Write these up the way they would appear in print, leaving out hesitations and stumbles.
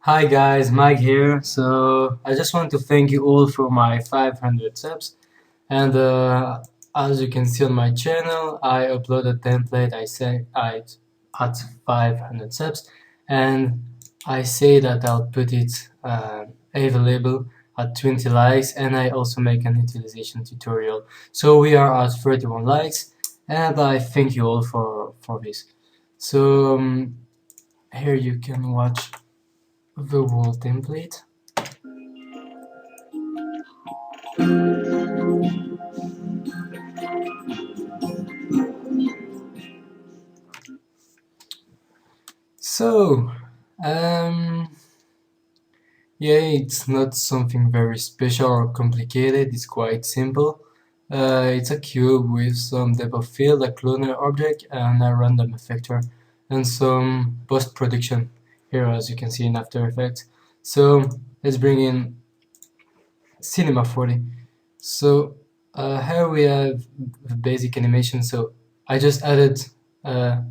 Hi guys, Mike here. So I just want to thank you all for my 500 subs. And as you can see on my channel, I upload a template. I say I at 500 subs, and I say that I'll put it available at 20 likes, and I also make an utilization tutorial. So we are at 31 likes, and I thank you all for this. So here you can watch the wall template. So, um, yeah, it's not something very special or complicated, it's quite simple. It's a cube with some depth of field, a cloner object, and a random effector, and some post-production here, as you can see in After Effects. So, let's bring in Cinema 40. So, here we have the basic animation. So, I just added uh,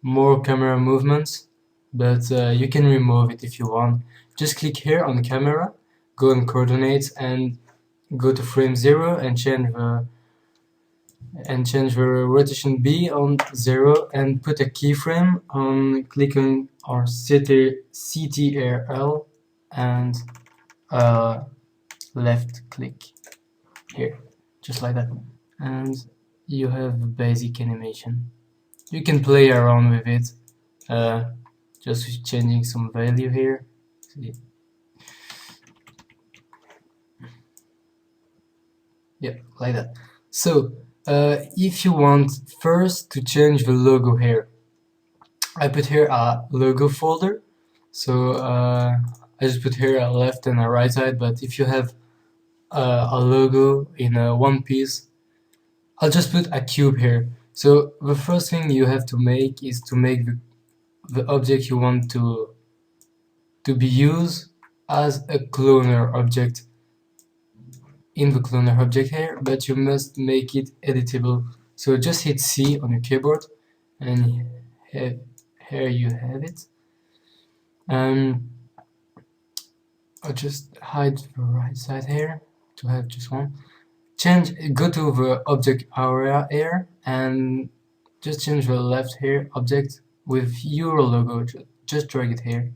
more camera movements, but you can remove it if you want. Just click here on camera, go on coordinates, and go to frame 0 and change the rotation B on 0 and put a keyframe on clicking on CTRL and left click here, just like that, and you have basic animation. You can play around with it, just changing some value here. See? Yeah, like that. So if you want first to change the logo here, I put here a logo folder. So I just put here a left and a right side, but if you have a logo in one piece, I'll just put a cube here. So the first thing you have to make is to make the object you want to be used as a cloner object in the cloner object here, but you must make it editable. So just hit C on your keyboard, and here you have it. I'll just hide the right side here to have just one. Go to the object area here and just change the left here object with your logo. Just drag it here.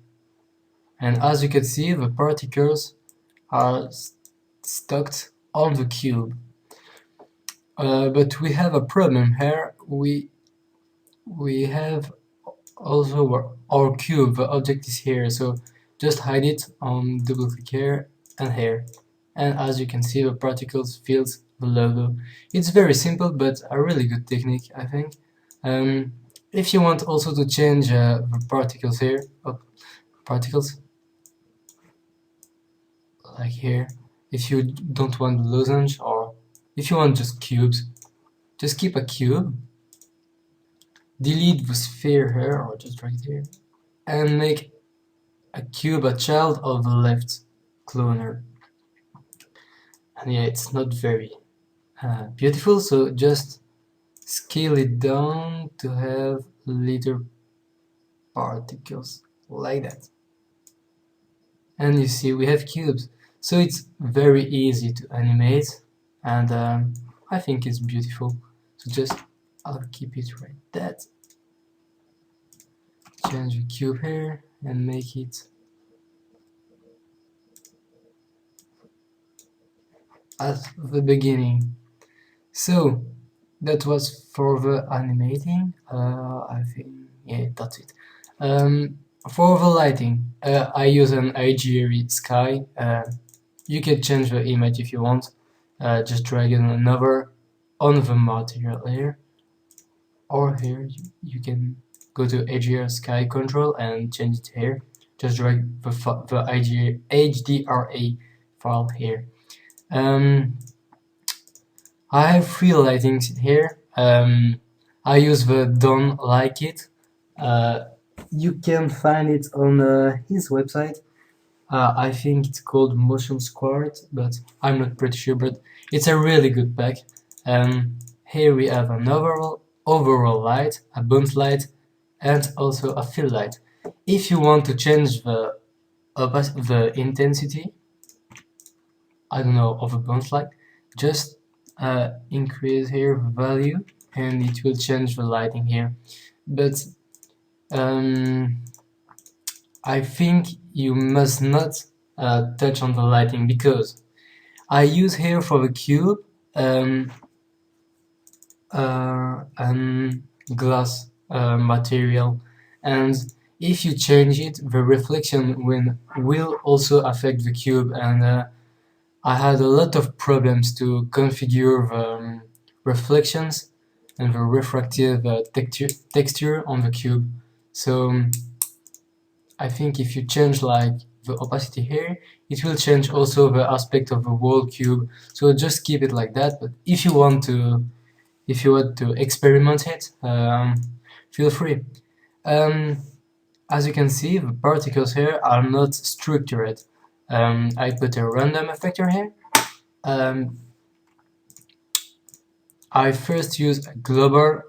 And as you can see, the particles are stuck on the cube. But we have a problem here. We have also our cube. The object is here, so just hide it on double click here and here. And as you can see, the particles fills the logo. It's very simple, but a really good technique, I think. If you want also to change the particles here, particles like here, if you don't want lozenge, or if you want just cubes, just keep a cube, delete the sphere here, or just drag it here, and make a cube a child of the left cloner. And yeah, it's not very beautiful, so just scale it down to have little particles like that. And you see we have cubes, so it's very easy to animate, and I think it's beautiful. So just I'll keep it right that. Change the cube here and make it at the beginning. So that was for the animating. I think, yeah, that's it. For the lighting, I use an AGRE sky. You can change the image if you want. Just drag it on the material layer, or here you can go to HDR sky control and change it here. Just drag the HDRA file here. I have three lightings here. I use the Don't Like It. You can find it on his website. I think it's called Motion Squad, but I'm not pretty sure, but it's a really good pack. Here we have an overall light, a bounce light, and also a fill light. If you want to change the the intensity, I don't know, of a bounce light, just increase here the value and it will change the lighting here. But I think you must not touch on the lighting, because I use here for the cube glass material, and if you change it, the reflection will also affect the cube, and I had a lot of problems to configure the reflections and the refractive texture on the cube. So I think if you change like the opacity here, it will change also the aspect of the whole cube. So just keep it like that. But if you want to experiment it, feel free. As you can see, the particles here are not structured. I put a random effector here. I first use a global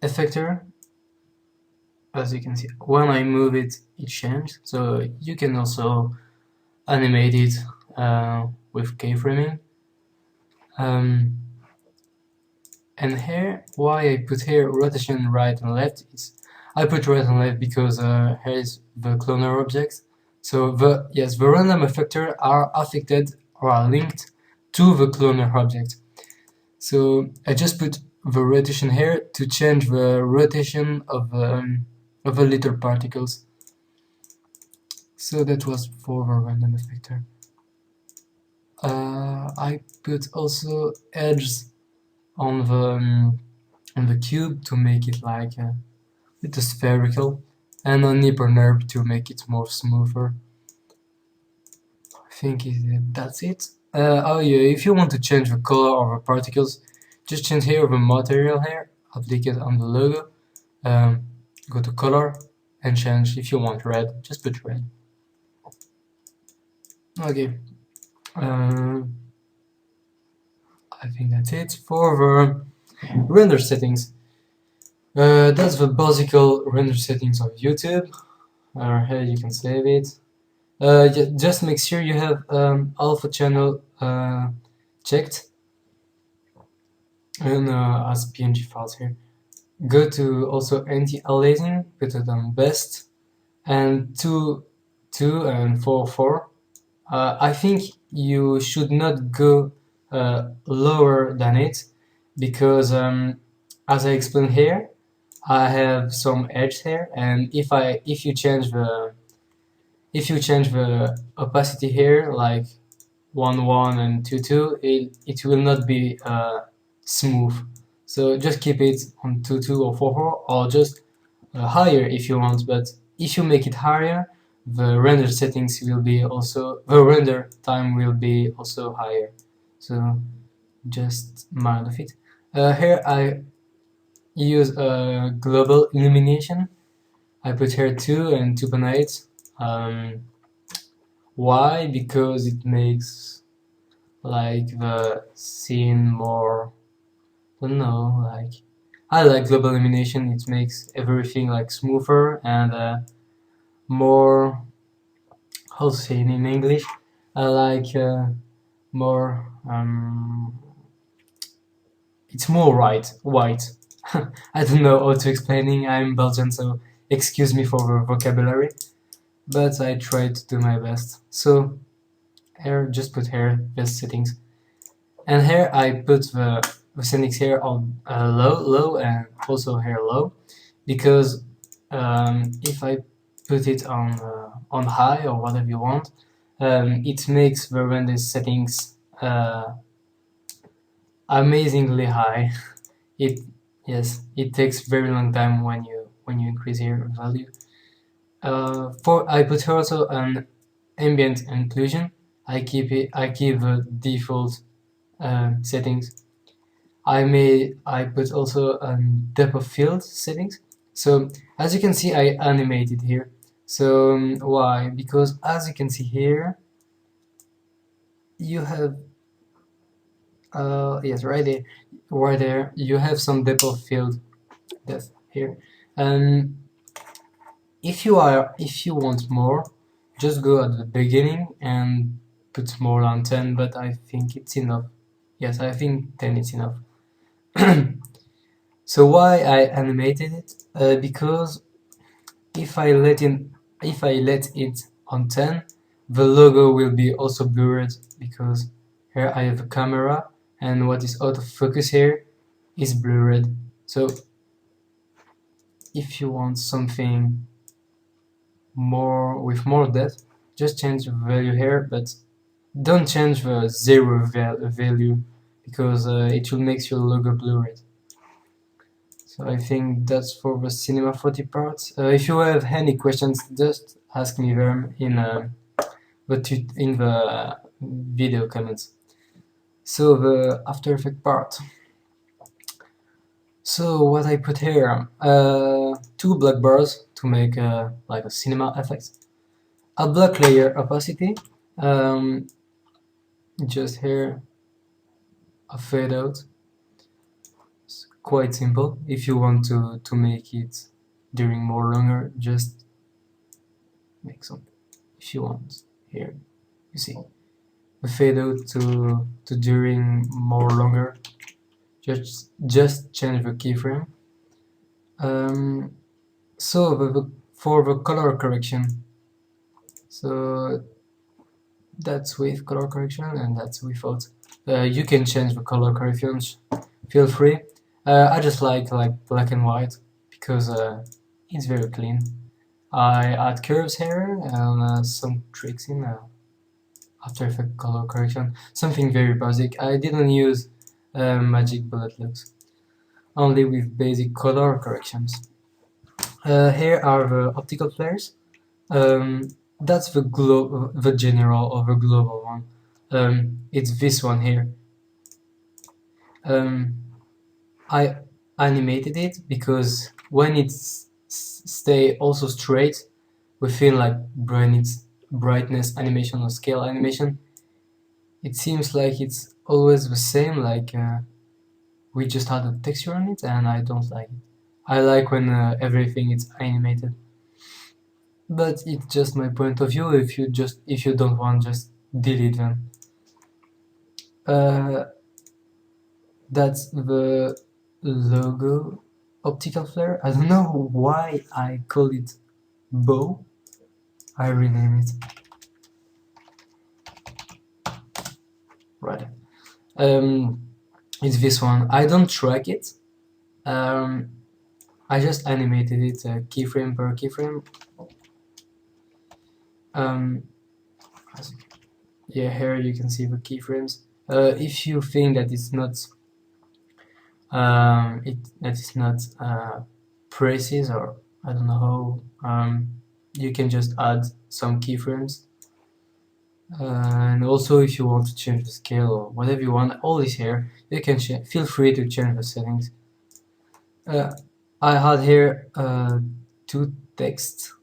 effector. As you can see, when I move it, it changes. So you can also animate it with keyframing. And here, why I put here rotation right and left is I put right and left because here is the cloner objects. So the random effector are affected or are linked to the cloner object. So I just put the rotation here to change the rotation of the little particles. So that was for the random effector. I put also edges on the cube to make it like a little spherical, and on nipper nerve to make it more smoother. I think that's it. Oh yeah, if you want to change the color of the particles, just change here the material here, apply it on the logo, go to color and change. If you want red, just put red. Okay. I think that's it for the render settings. That's the basic render settings of YouTube. Here you can save it. Just make sure you have alpha channel checked, and as PNG files here. Go to also anti-aliasing, put it on best, and 2 and 4. I think you should not go lower than it, because as I explained here, I have some edge here, and if you change the opacity here, like 1 and 2, it will not be smooth. So just keep it on 2 or 4, or just higher if you want. But if you make it higher, the render settings will be also, the render time will be also higher. So just mind of it. Here I use a global illumination. I put here 2 and 2.8. Why? Because it makes like the scene more, I don't know, like I like global illumination. It makes everything like smoother and more, how to say it in English? I like more it's more white. I don't know how to explaining. I'm Belgian, so excuse me for the vocabulary, but I try to do my best. So here, just put here best settings, and here I put the settings here on low, and also here low, because if I put it on high or whatever you want, it makes the render settings amazingly high. It takes very long time when you increase your value. I put here also an ambient inclusion. I keep the default settings. I put also depth of field settings. So as you can see, I animated here. So why? Because as you can see here, you have yes, right there you have some depth of field depth here. And if you want more, just go at the beginning and put more than 10, but I think it's enough. Yes, I think 10 is enough. So why I animated it? Because if I let it on 10, the logo will be also blurred, because here I have a camera and what is out of focus here is blurred. So if you want something more with more depth, just change the value here, but don't change the zero value, because it will make your logo blurred. So I think that's for the Cinema 40 part. If you have any questions, just ask me them in the video comments. So the After Effects part. So what I put here, two black bars to make like a cinema effect, a black layer opacity, just here a fade out. It's quite simple. If you want to make it during more longer, just make some. If you want here, you see a fade out to during more longer. Just change the keyframe. So for the color correction, so that's with color correction and that's without. You can change the color corrections. Feel free. I just like black and white because it's very clean. I add curves here and some tricks in After Effects color correction. Something very basic. I didn't use magic bullet looks, only with basic color corrections. Here are the optical flares. That's the general or the global one. It's this one here. I animated it because when it's stay also straight within like brightness animation or scale animation, it seems like it's always the same, like we just had a texture on it, and I don't like it. I like when everything is animated. But it's just my point of view. If you don't want, just delete them. That's the logo optical flare. I don't know why I call it bow. I rename it. Right. It's this one. I don't track it. I just animated it keyframe per keyframe. Yeah, here you can see the keyframes. If you think that it's not precise, or I don't know how, you can just add some keyframes. And also, if you want to change the scale or whatever you want, all is here. You can feel free to change the settings. I had here two texts.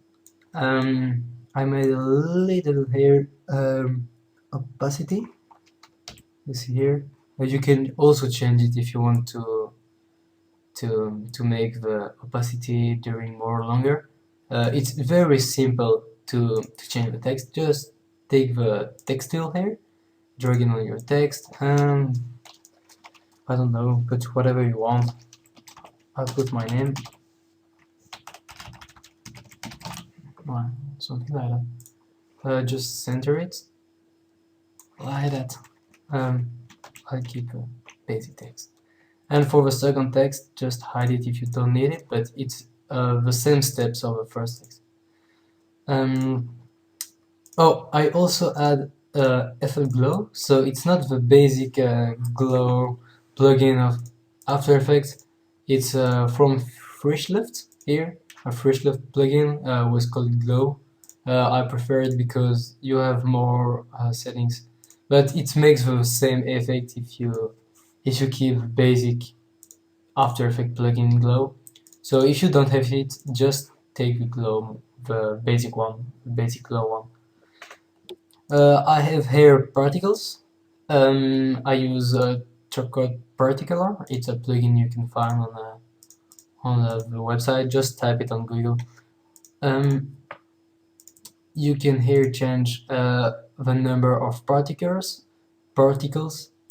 I made a little here opacity. You see here. You can also change it if you want to make the opacity during more longer. It's very simple to change the text. Just take the text tool here, drag it on your text, and I don't know, put whatever you want. I'll put my name, something like that. Just center it like that. I'll keep a basic text. And for the second text, just hide it if you don't need it, but it's the same steps of the first text. Oh, I also add FL Glow, so it's not the basic Glow plugin of After Effects. It's from Freshlift here, a Freshlift plugin was called Glow. I prefer it because you have more settings, but it makes the same effect if you keep basic After Effects plugin Glow. So if you don't have it, just take the basic one, the basic Glow one. I have hair particles. I use Chocolate Particular. It's a plugin you can find on the website. Just type it on Google. you can here change the number of particles,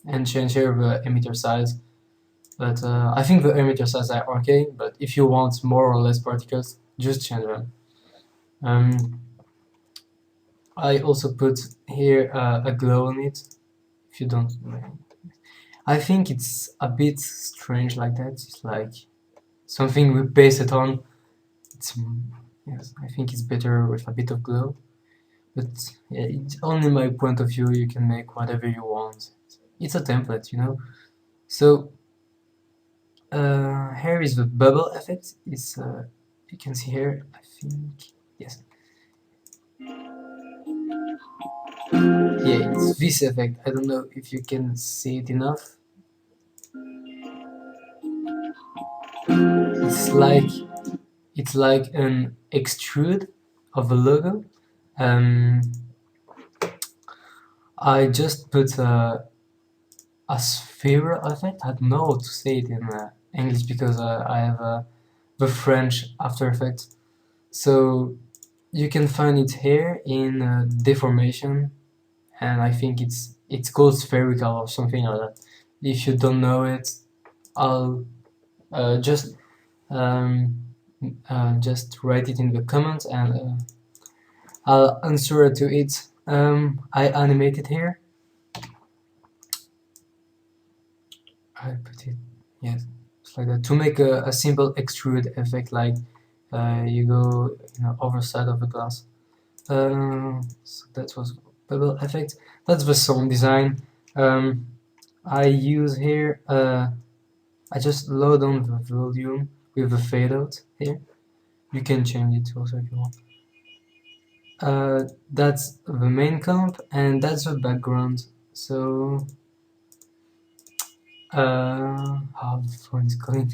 and change here the emitter size. But I think the emitter size are okay, but if you want more or less particles, just change them. I also put here a glow on it. If you don't, I think it's a bit strange like that. It's like something we base it on. It's, yes, I think it's better with a bit of glow. But yeah, it's only my point of view. You can make whatever you want. It's a template, you know. So here is the bubble effect. It's you can see here. I think yes. Yeah, it's this effect. I don't know if you can see it enough. It's like an extrude of the logo. Um, I just put a sphere effect. I don't know how to say it in English because I have the French After Effects. So you can find it here in deformation, and I think it's called spherical or something like that. If you don't know it, I'll just just write it in the comments, and I'll answer to it. I animated here. I put it, yes, it's like that to make a simple extrude effect, like you go, over side of the glass. So that was bubble effect. That's the sound design. I use here. I just load on the volume with the fade out here. You can change it also if you want. That's the main comp, and that's the background. So how the phone is going.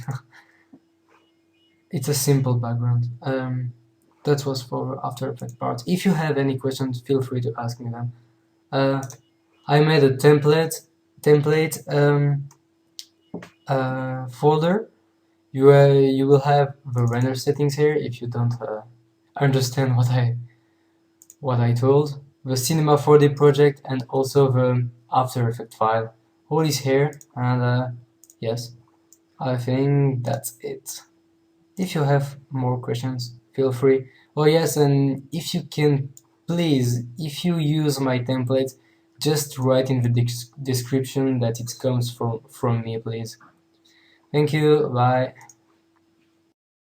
It's a simple background. That was for After Effects part. If you have any questions, feel free to ask me them. I made a template folder. You will have the render settings here if you don't understand what I told. The Cinema 4D project and also the After Effects file. All is here, and yes, I think that's it. If you have more questions, feel free. Oh yes, and if you can, please, if you use my template, just write in the description that it comes from me, please. Thank you, bye.